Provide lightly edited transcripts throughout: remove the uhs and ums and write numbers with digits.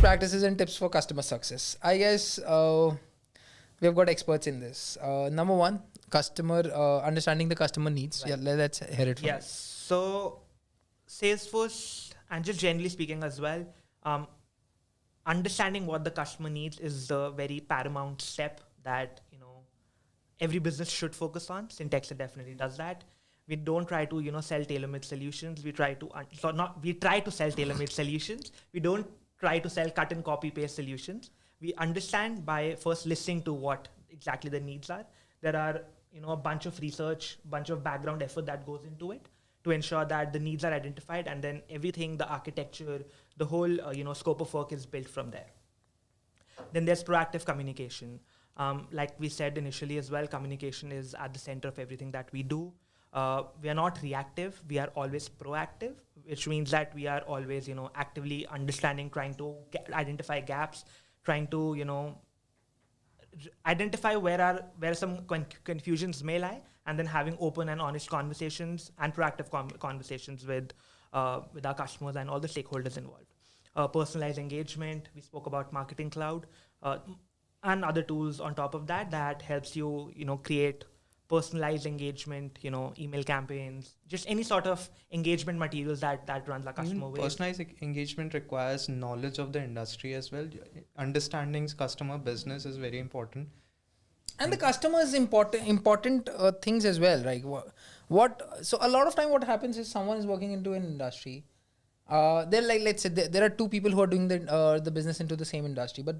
practices and tips for customer success. I guess we've got experts in this. Number one, customer understanding the customer needs. Right. Yeah, let's hear it from Yes. So Salesforce, and just generally speaking as well, understanding what the customer needs is the very paramount step that every business should focus on. Cyntexa definitely does that. We don't try to sell tailor-made solutions. We try to sell tailor-made solutions. We don't try to sell cut and copy paste solutions. We understand by first listening to what exactly the needs are. There are a bunch of research, bunch of background effort that goes into it to ensure that the needs are identified, and then everything, the architecture, the whole scope of work is built from there. Then there's proactive communication. Like we said initially as well, communication is at the center of everything that we do. We are not reactive. We are always proactive, which means that we are always, actively understanding, trying to identify gaps, trying to, identify where some confusions may lie, and then having open and honest conversations and proactive conversations with our customers and all the stakeholders involved. Personalized engagement. We spoke about Marketing Cloud. And other tools on top of that helps you, create personalized engagement, email campaigns, just any sort of engagement materials that runs our customer way. Personalized engagement requires knowledge of the industry as well. Understanding customer business is very important. And the customer is important things as well, right? So a lot of time what happens is someone is working into an industry. They're like, let's say there are two people who are doing the business into the same industry, but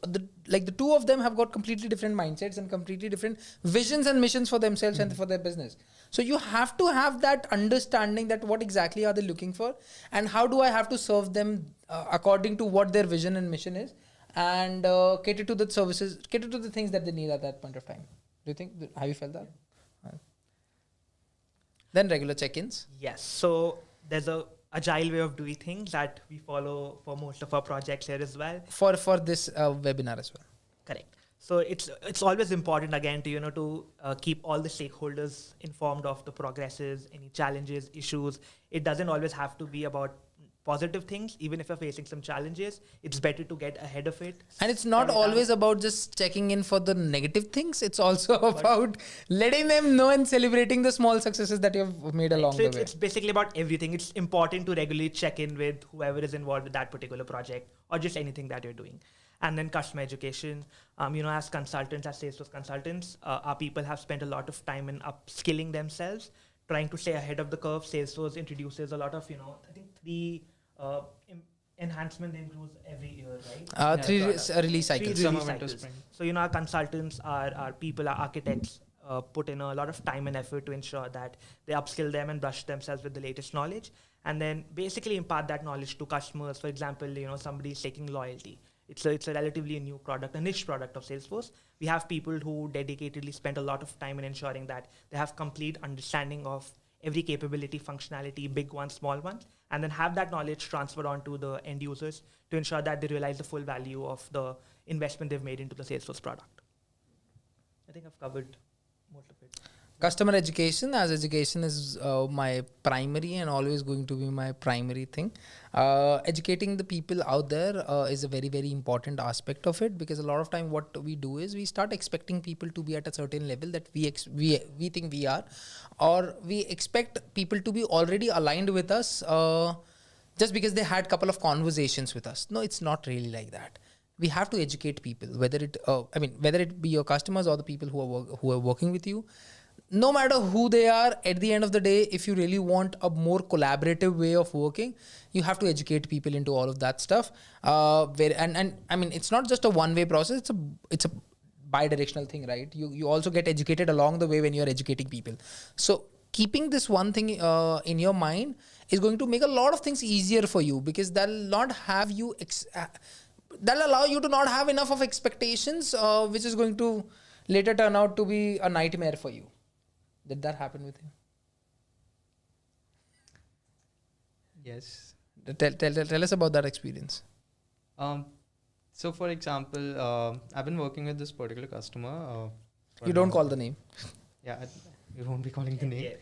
the two of them have got completely different mindsets and completely different visions and missions for themselves and for their business. So you have to have that understanding that what exactly are they looking for, and how do I have to serve them according to what their vision and mission is, and cater to the services, cater to the things that they need at that point of time. Do you think? Have you felt that? Yeah. Then regular check-ins. Yes. So there's a agile way of doing things that we follow for most of our projects here as well. For this webinar as well. Correct. So it's always important again to keep all the stakeholders informed of the progresses, any challenges, issues. It doesn't always have to be about positive things. Even if you're facing some challenges, it's better to get ahead of it. And it's not always about just checking in for the negative things. It's also about letting them know and celebrating the small successes that you've made along the way. It's basically about everything. It's important to regularly check in with whoever is involved with that particular project or just anything that you're doing. And then customer education. As consultants, as Salesforce consultants, our people have spent a lot of time in upskilling themselves, trying to stay ahead of the curve. Salesforce introduces a lot of, I think 3 enhancement they improve every year, right? 3 release cycles. Three release cycles. So, our consultants, our people, our architects put in a lot of time and effort to ensure that they upskill them and brush themselves with the latest knowledge, and then basically impart that knowledge to customers. For example, somebody is taking loyalty. It's a relatively new product, a niche product of Salesforce. We have people who dedicatedly spend a lot of time in ensuring that they have complete understanding of every capability, functionality, big ones, small ones, and then have that knowledge transferred onto the end users to ensure that they realize the full value of the investment they've made into the Salesforce product. I think I've covered most of it. Customer education, as education is my primary and always going to be my primary thing. Educating the people out there is a very, very important aspect of it, because a lot of time what we do is we start expecting people to be at a certain level that we think we are, or we expect people to be already aligned with us just because they had a couple of conversations with us. No, it's not really like that. We have to educate people, whether it be your customers or the people who are working with you. No matter who they are, at the end of the day, if you really want a more collaborative way of working, you have to educate people into all of that stuff. It's not just a one-way process. It's a bi-directional thing, right? You also get educated along the way when you're educating people. So keeping this one thing in your mind is going to make a lot of things easier for you, because that'll not have you that'll allow you to not have enough of expectations, which is going to later turn out to be a nightmare for you. Did that happen with you? Yes. Tell us about that experience. So for example, I've been working with this particular customer. You don't call the name. Yeah, we won't be calling the name. Yeah.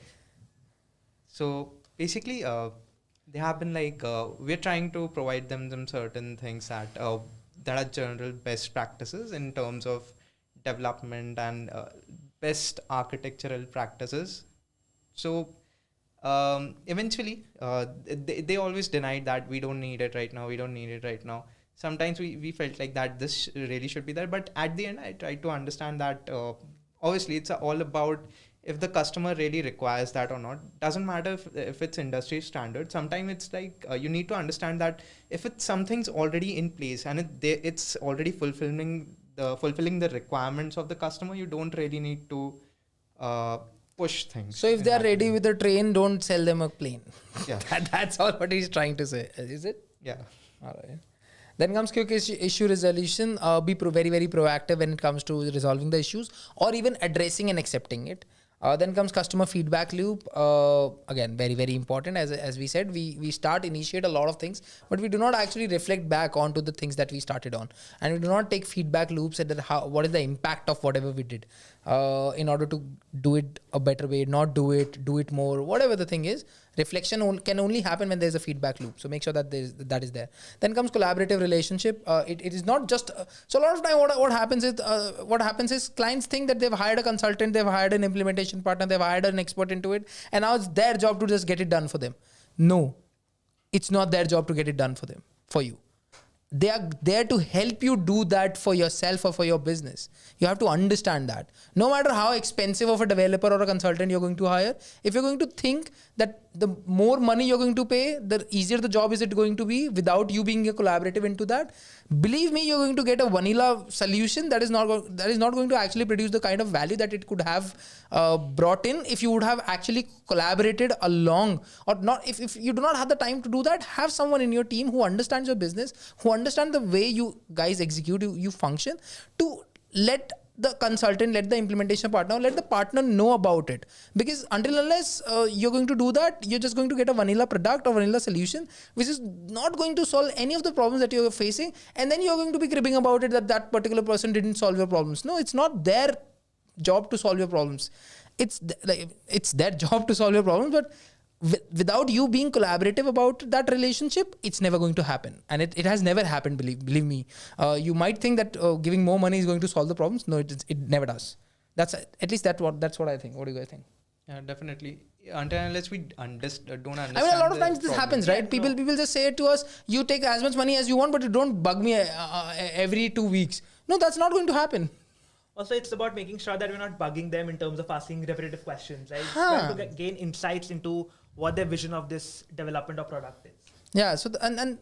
So basically, They have been like, we're trying to provide them some certain things that are general best practices in terms of development and best architectural practices. So eventually, they always denied that we don't need it right now. We don't need it right now. Sometimes we felt like that this really should be there. But at the end, I tried to understand that obviously it's all about if the customer really requires that or not. Doesn't matter if it's industry standard. Sometimes it's like you need to understand that if it's something's already in place and it's already fulfilling the requirements of the customer, you don't really need to push things. So if they are ready with a train, don't sell them a plane. Yeah. That's all what he's trying to say. Is it? Yeah. All right. Then comes quick issue resolution. Be very, very proactive when it comes to resolving the issues or even addressing and accepting it. Then comes customer feedback loop. Again, very, very important. As we said, we initiate a lot of things, but we do not actually reflect back onto the things that we started on. And we do not take feedback loops at what is the impact of whatever we did in order to do it a better way, not do it more, whatever the thing is. Reflection can only happen when there's a feedback loop. So make sure that that is there. Then comes collaborative relationship. It is not just so a lot of time what happens is clients think that they've hired a consultant, they've hired an implementation partner, they've hired an expert into it, and now it's their job to just get it done for them. No, it's not their job to get it done for you. They are there to help you do that for yourself or for your business. You have to understand that. No matter how expensive of a developer or a consultant you're going to hire, if you're going to think that the more money you're going to pay, the easier the job is it going to be without you being a collaborative into that, believe me, you're going to get a vanilla solution that is not going to actually produce the kind of value that it could have brought in if you would have actually collaborated along or not. If you do not have the time to do that, have someone in your team who understands your business, who understand the way you guys execute, you function, to let the consultant, let the implementation partner, let the partner know about it. Because until unless you're going to do that, you're just going to get a vanilla product or vanilla solution, which is not going to solve any of the problems that you're facing. And then you're going to be cribbing about it that particular person didn't solve your problems. No, it's not their job to solve your problems. It's their job to solve your problems, but without you being collaborative about that relationship, it's never going to happen. And it has never happened, believe me. You might think that giving more money is going to solve the problems. No, it never does. That's what I think. What do you guys think? Yeah, definitely. Until unless we don't understand. I mean, a lot of times this happens, right? People just say it to us, you take as much money as you want, but you don't bug me every 2 weeks. No, that's not going to happen. Also, it's about making sure that we're not bugging them in terms of asking repetitive questions, right? Trying to gain insights into what their vision of this development or product is. Yeah. So and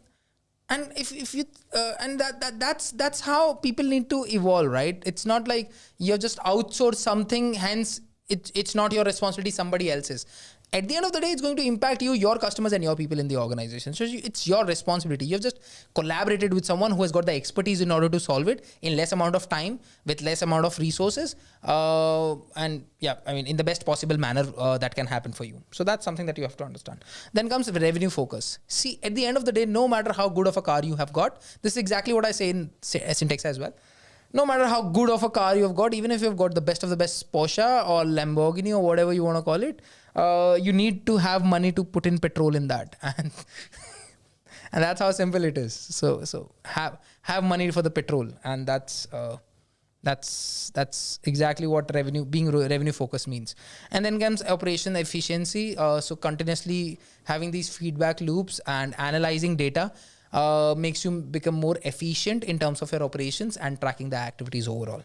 if you that's how people need to evolve, right? It's not like you're just outsource something, hence it's not your responsibility, somebody else's. At the end of the day, it's going to impact you, your customers, and your people in the organization. So it's your responsibility. You've just collaborated with someone who has got the expertise in order to solve it in less amount of time, with less amount of resources. And yeah, I mean, in the best possible manner that can happen for you. So that's something that you have to understand. Then comes revenue focus. See, at the end of the day, no matter how good of a car you have got, this is exactly what I say in Cyntexa as well. No matter how good of a car you have got, even if you've got the best of the best Porsche or Lamborghini or whatever you want to call it, you need to have money to put in petrol in that. And that's how simple it is. So have money for the petrol. And that's exactly what revenue focus means. And then comes operation efficiency. So continuously having these feedback loops and analyzing data makes you become more efficient in terms of your operations and tracking the activities overall.